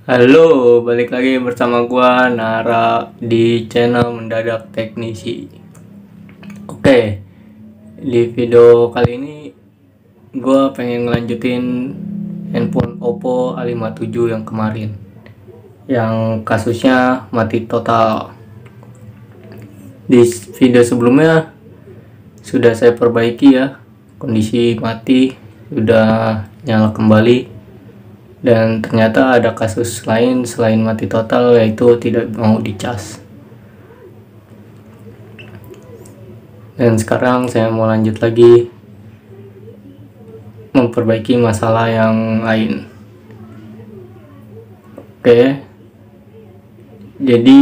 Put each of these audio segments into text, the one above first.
Halo, balik lagi bersama gua Nara di channel Mendadak Teknisi. Oke, di video kali ini gua pengen ngelanjutin handphone Oppo A57 yang kemarin, yang kasusnya mati total. Di video sebelumnya sudah saya perbaiki ya, kondisi mati sudah nyala kembali. Dan ternyata ada kasus lain selain mati total, yaitu tidak mau dicas. Dan sekarang saya mau lanjut lagi memperbaiki masalah yang lain. Oke, jadi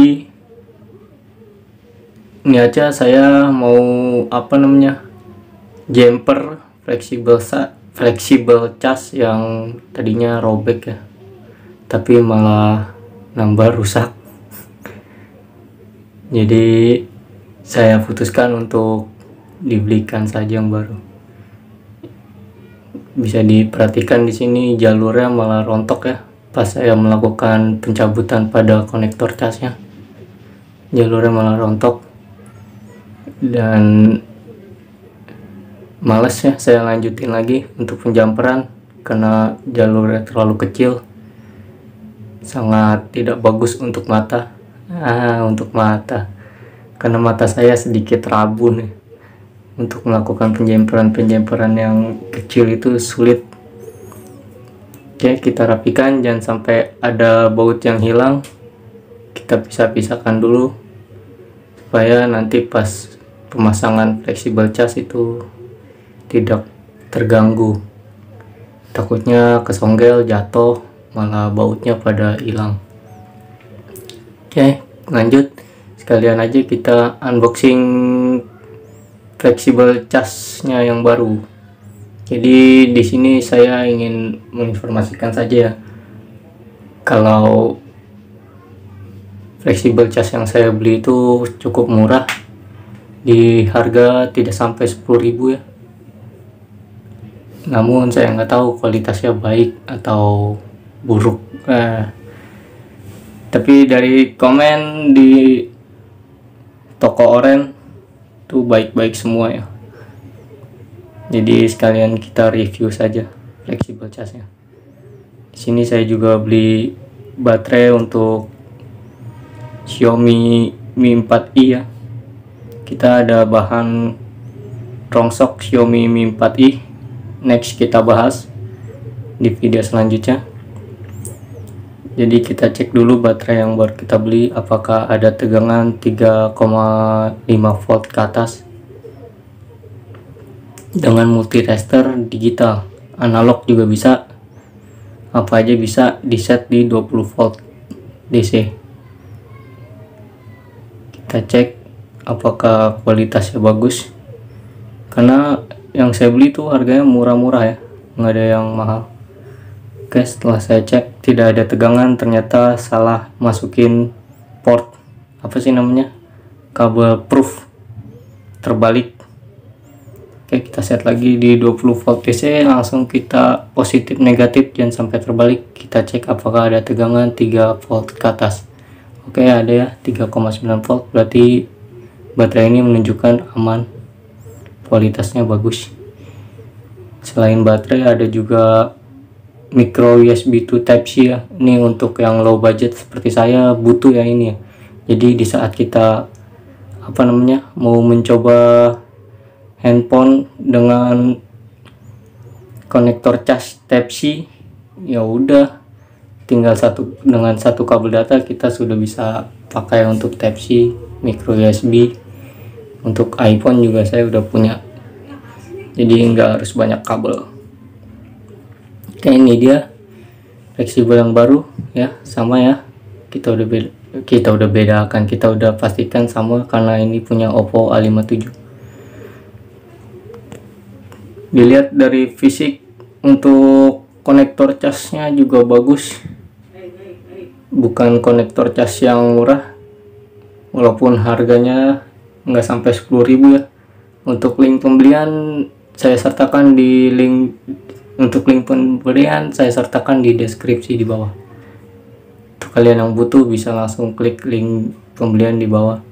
ini aja saya mau jumper fleksibel cas yang tadinya robek ya, tapi malah nambah rusak. Jadi saya putuskan untuk dibelikan saja yang baru. Bisa diperhatikan di sini jalurnya malah rontok ya pas saya melakukan pencabutan pada konektor casnya. Jalurnya malah rontok dan males ya saya lanjutin lagi untuk penjamperan karena jalurnya terlalu kecil, sangat tidak bagus untuk mata. Untuk mata, karena mata saya sedikit rabun nih. Untuk melakukan penjamperan yang kecil itu sulit. Oke, kita rapikan, jangan sampai ada baut yang hilang. Kita pisah-pisahkan dulu supaya nanti pas pemasangan fleksibel cas itu tidak terganggu. Takutnya kesonggel, jatuh, malah bautnya pada hilang. Oke, lanjut. Sekalian aja kita unboxing fleksibel casnya yang baru. Jadi di sini saya ingin menginformasikan saja ya, kalau fleksibel cas yang saya beli itu cukup murah, di harga tidak sampai 10.000 ya. Namun saya nggak tahu kualitasnya baik atau buruk. Tapi dari komen di toko oren tuh baik-baik semua ya. Jadi sekalian kita review saja fleksibel casnya. Di sini saya juga beli baterai untuk Xiaomi Mi 4i ya. Kita ada bahan rongsok Xiaomi Mi 4i. Next kita bahas di video selanjutnya. Jadi kita cek dulu baterai yang baru kita beli apakah ada tegangan 3,5 volt ke atas dengan multi tester digital, analog juga bisa, apa aja bisa, di set di 20 volt DC. Kita cek apakah kualitasnya bagus, karena yang saya beli tuh harganya murah-murah ya, nggak ada yang mahal. Oke, setelah saya cek tidak ada tegangan, ternyata salah masukin port kabel proof terbalik. Oke, kita set lagi di 20 volt DC, langsung kita positif negatif, jangan sampai terbalik. Kita cek apakah ada tegangan 3 volt ke atas. Oke, ada ya 3,9 volt, berarti baterai ini menunjukkan aman, kualitasnya bagus. Selain baterai ada juga micro USB to Type C ya. Ini untuk yang low budget seperti saya butuh ya ini ya. Jadi di saat kita mau mencoba handphone dengan konektor cas Type C, ya udah tinggal dengan satu kabel data kita sudah bisa pakai untuk Type C, micro USB. Untuk iPhone juga saya udah punya, jadi nggak harus banyak kabel. Oke, ini dia fleksibel yang baru ya, sama ya, kita udah bedakan, kita udah pastikan sama karena ini punya Oppo A57. Dilihat dari fisik, untuk konektor casnya juga bagus, bukan konektor cas yang murah, walaupun harganya nggak sampai 10.000 ya. Untuk link pembelian saya sertakan di deskripsi di bawah. Untuk kalian yang butuh bisa langsung klik link pembelian di bawah.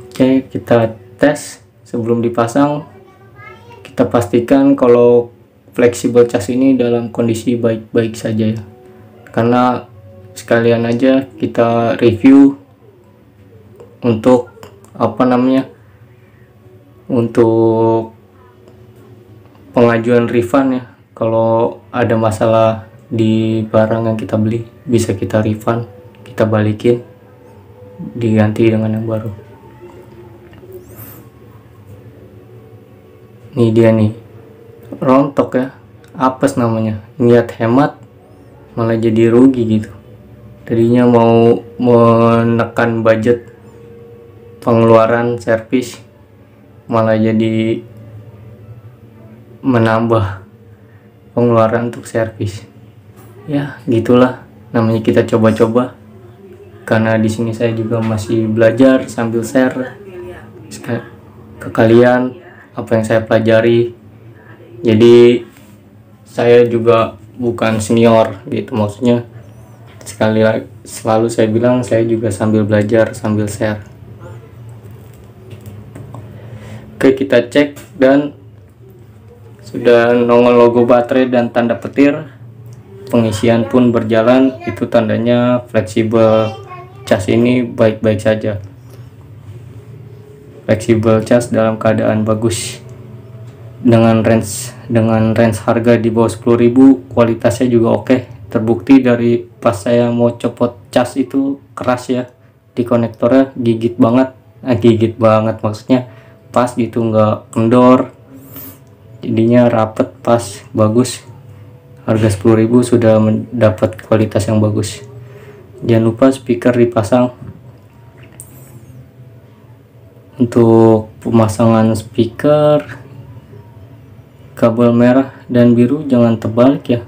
Oke, kita tes. Sebelum dipasang, kita pastikan kalau fleksibel cas ini dalam kondisi baik-baik saja ya, karena sekalian aja kita review untuk untuk pengajuan refund ya. Kalau ada masalah di barang yang kita beli, bisa kita refund, kita balikin, diganti dengan yang baru. Ini dia nih, rontok ya, apes namanya. Niat hemat malah jadi rugi gitu. Tadinya mau menekan budget pengeluaran servis, malah jadi menambah pengeluaran untuk servis. Ya gitulah, namanya kita coba-coba. Karena di sini saya juga masih belajar sambil share ke kalian apa yang saya pelajari. Jadi saya juga bukan senior gitu, maksudnya selalu saya bilang saya juga sambil belajar sambil share. Oke, kita cek dan sudah nongol logo baterai dan tanda petir. Pengisian pun berjalan, itu tandanya fleksibel cas ini baik-baik saja. Fleksibel cas dalam keadaan bagus, dengan range harga di bawah 10.000, kualitasnya juga oke. Terbukti dari pas saya mau copot cas itu keras ya, di konektornya gigit banget maksudnya pas gitu, nggak kendor, jadinya rapet, pas, bagus. Harga 10.000 sudah mendapat kualitas yang bagus. Jangan lupa speaker dipasang. Untuk pemasangan speaker, kabel merah dan biru jangan terbalik ya.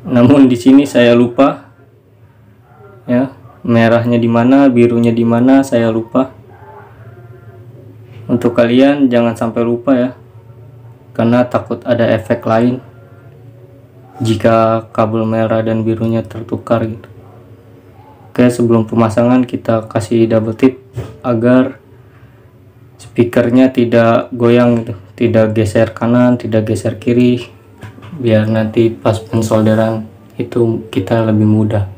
Namun di sini saya lupa ya, merahnya di mana, birunya di mana, saya lupa. Untuk kalian jangan sampai lupa ya, karena takut ada efek lain jika kabel merah dan birunya tertukar gitu. Oke, sebelum pemasangan kita kasih double tip agar speakernya tidak goyang gitu, tidak geser kanan, tidak geser kiri, biar nanti pas pensolderan itu kita lebih mudah.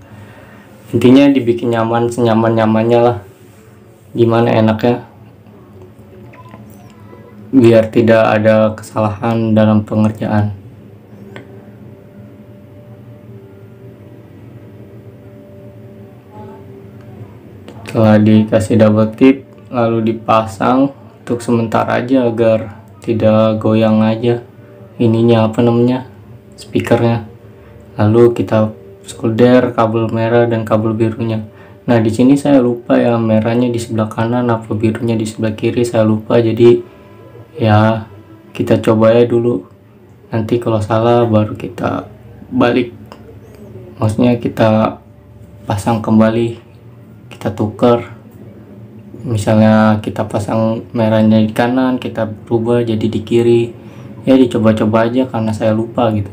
Intinya dibikin nyaman, senyaman-nyamannya lah, gimana enaknya, biar tidak ada kesalahan dalam pengerjaan. Setelah dikasih double tip lalu dipasang untuk sementara aja agar tidak goyang aja ininya speakernya. Lalu kita solder kabel merah dan kabel birunya. Nah di sini saya lupa ya, merahnya di sebelah kanan apa birunya di sebelah kiri, saya lupa. Jadi ya kita coba ya dulu, nanti kalau salah baru kita balik, maksudnya kita pasang kembali, kita tukar. Misalnya kita pasang merahnya di kanan, kita berubah jadi di kiri, ya dicoba-coba aja karena saya lupa gitu.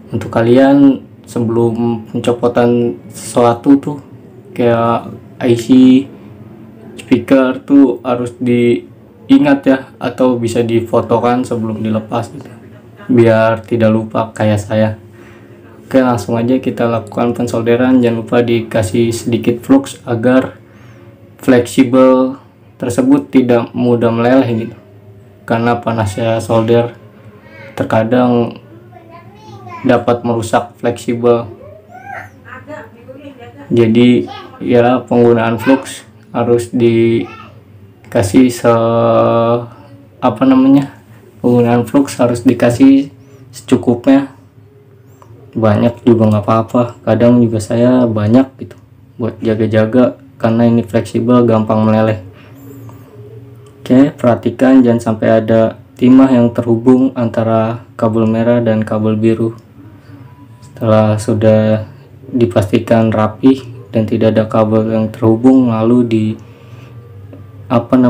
Untuk kalian sebelum pencopotan sesuatu tuh kayak IC speaker tuh harus diingat ya, atau bisa difotokan sebelum dilepas gitu, biar tidak lupa kayak saya. Oke, langsung aja kita lakukan pensolderan. Jangan lupa dikasih sedikit flux agar fleksibel tersebut tidak mudah meleleh gitu, karena panasnya solder terkadang dapat merusak fleksibel. Jadi ya penggunaan flux harus dikasih penggunaan flux harus dikasih secukupnya. Banyak juga nggak apa-apa, kadang juga saya banyak gitu buat jaga-jaga karena ini fleksibel gampang meleleh. Oke, perhatikan jangan sampai ada timah yang terhubung antara kabel merah dan kabel biru. Setelah sudah dipastikan rapi dan tidak ada kabel yang terhubung, lalu dilakukan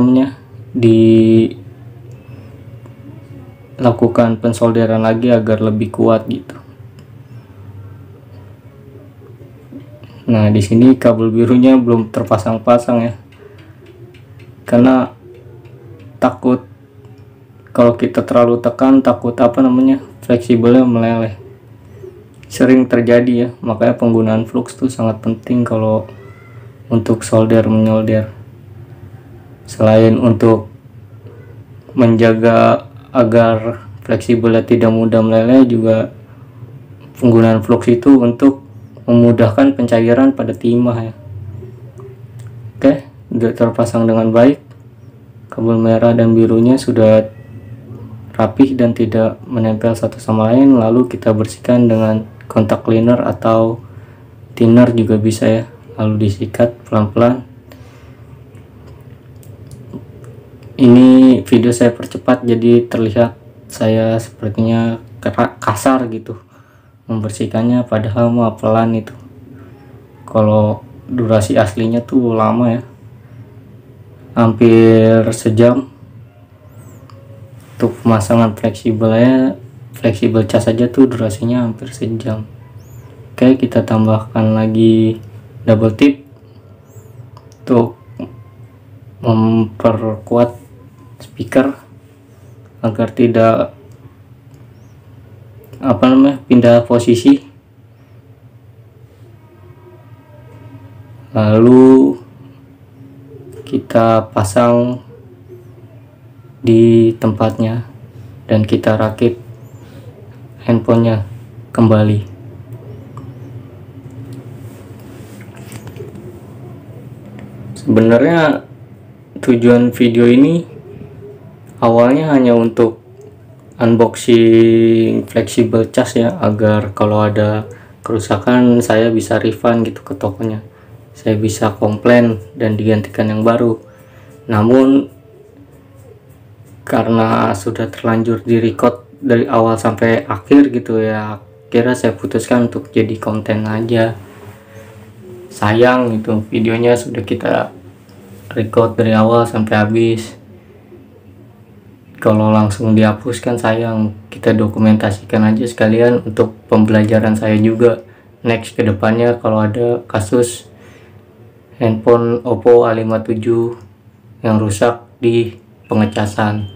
pensolderan lagi agar lebih kuat gitu. Nah, di sini kabel birunya belum terpasang-pasang ya, karena takut kalau kita terlalu tekan, takut fleksibelnya meleleh. Sering terjadi ya, makanya penggunaan flux tuh sangat penting kalau untuk menyolder. Selain untuk menjaga agar fleksibelnya tidak mudah meleleh, juga penggunaan flux itu untuk memudahkan pencairan pada timah ya. Oke, sudah terpasang dengan baik. Kabel merah dan birunya sudah rapih dan tidak menempel satu sama lain. Lalu kita bersihkan dengan kontak cleaner atau thinner juga bisa ya, lalu disikat pelan-pelan. Ini video saya percepat jadi terlihat saya sepertinya kasar gitu membersihkannya, padahal mah pelan itu. Kalau durasi aslinya tuh lama ya, hampir sejam. Untuk pemasangan fleksibel cas saja tuh durasinya hampir sejam. Oke, kita tambahkan lagi double tip untuk memperkuat speaker agar tidak pindah posisi. Lalu kita pasang di tempatnya dan kita rakit handphonenya kembali. Sebenarnya tujuan video ini awalnya hanya untuk unboxing fleksibel cas ya, agar kalau ada kerusakan saya bisa refund gitu ke tokonya, saya bisa komplain dan digantikan yang baru. Namun karena sudah terlanjur di record dari awal sampai akhir gitu ya, kira saya putuskan untuk jadi konten aja. Sayang gitu, videonya sudah kita record dari awal sampai habis, kalau langsung dihapus kan sayang. Kita dokumentasikan aja sekalian untuk pembelajaran saya juga next kedepannya kalau ada kasus handphone Oppo A57 yang rusak di pengecasan.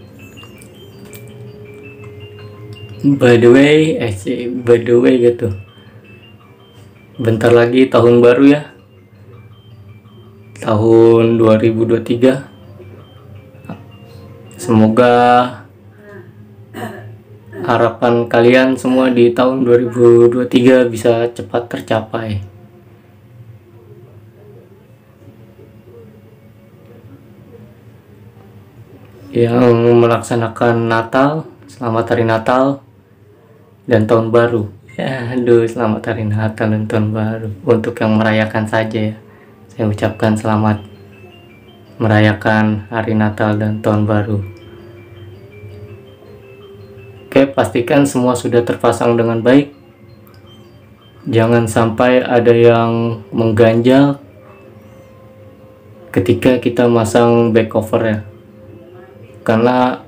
By the way gitu, bentar lagi tahun baru ya, tahun 2023. Semoga harapan kalian semua di tahun 2023 bisa cepat tercapai. Yang melaksanakan Natal, selamat hari Natal dan tahun baru ya. Selamat hari Natal dan tahun baru. Untuk yang merayakan saja ya, saya ucapkan selamat merayakan hari Natal dan tahun baru. Oke, pastikan semua sudah terpasang dengan baik, jangan sampai ada yang mengganjal ketika kita masang back cover ya, karena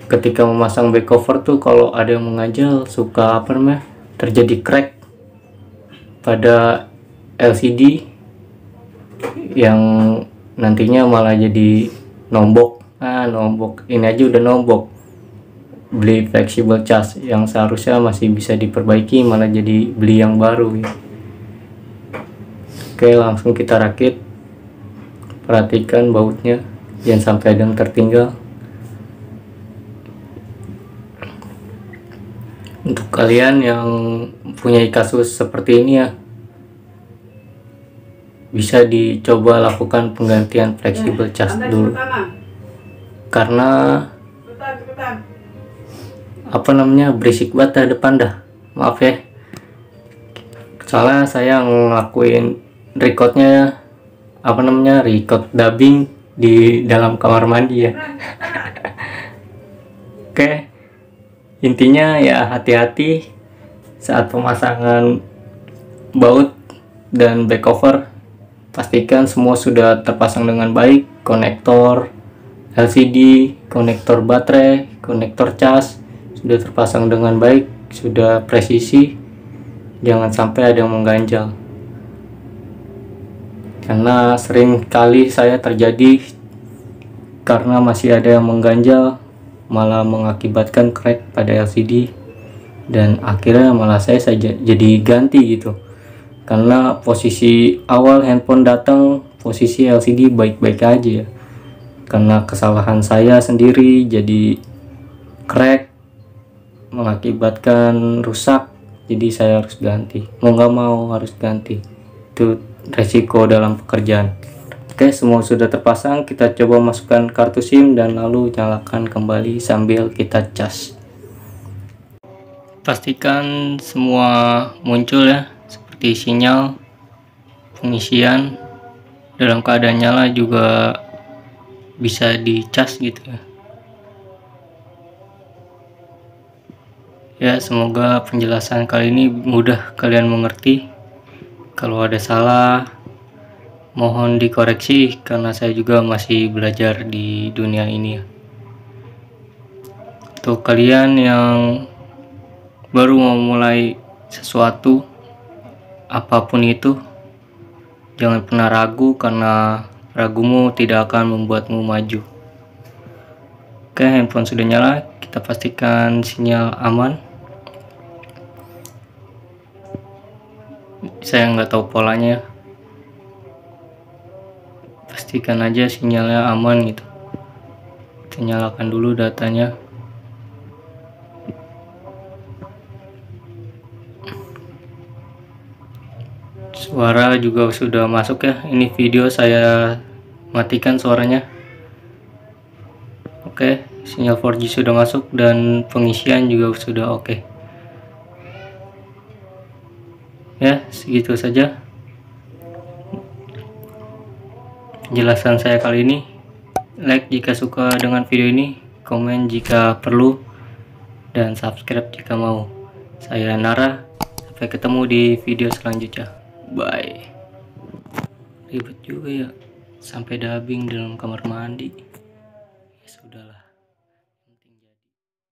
ketika memasang back cover tuh kalau ada yang mengganjal suka terjadi crack pada LCD yang nantinya malah jadi nombok. Nombok ini aja udah nombok. Beli fleksibel cas yang seharusnya masih bisa diperbaiki malah jadi beli yang baru ya. Oke, langsung kita rakit. Perhatikan bautnya, jangan sampai ada yang tertinggal. Untuk kalian yang punya kasus seperti ini ya, bisa dicoba lakukan penggantian fleksibel cas dulu, karena berisik banget depan dah, maaf ya. Soalnya saya ngelakuin recordnya record dubbing di dalam kamar mandi ya. Oke, intinya ya hati-hati saat pemasangan baut dan back cover. Pastikan semua sudah terpasang dengan baik, konektor LCD, konektor baterai, konektor cas sudah terpasang dengan baik, sudah presisi, jangan sampai ada yang mengganjal. karena sering kali saya terjadi karena masih ada yang mengganjal, malah mengakibatkan crack pada LCD, dan akhirnya malah saya jadi ganti gitu. Karena posisi awal handphone datang, posisi LCD baik-baik aja ya. Karena kesalahan saya sendiri jadi crack, mengakibatkan rusak, jadi saya harus ganti. Mau nggak mau harus ganti. Itu resiko dalam pekerjaan. Oke, semua sudah terpasang. Kita coba masukkan kartu SIM dan lalu nyalakan kembali sambil kita cas. Pastikan semua muncul ya, seperti sinyal, pengisian, dalam keadaan nyala juga bisa dicas gitu ya. Ya, semoga penjelasan kali ini mudah kalian mengerti. Kalau ada salah, mohon dikoreksi karena saya juga masih belajar di dunia ini ya. Untuk kalian yang baru mau mulai sesuatu, apapun itu, jangan pernah ragu karena ragumu tidak akan membuatmu maju. Oke, handphone sudah nyala, kita pastikan sinyal aman. Saya nggak tahu polanya, pastikan aja sinyalnya aman gitu. Kita nyalakan dulu datanya. Suara juga sudah masuk ya. Ini video saya matikan suaranya. Oke, sinyal 4G sudah masuk dan pengisian juga sudah oke. Ya, segitu saja penjelasan saya kali ini. Like jika suka dengan video ini, komen jika perlu, dan subscribe jika mau. Saya Nara, sampai ketemu di video selanjutnya. Bye. Ribet juga ya, sampai dubbing dalam kamar mandi. Ya sudahlah.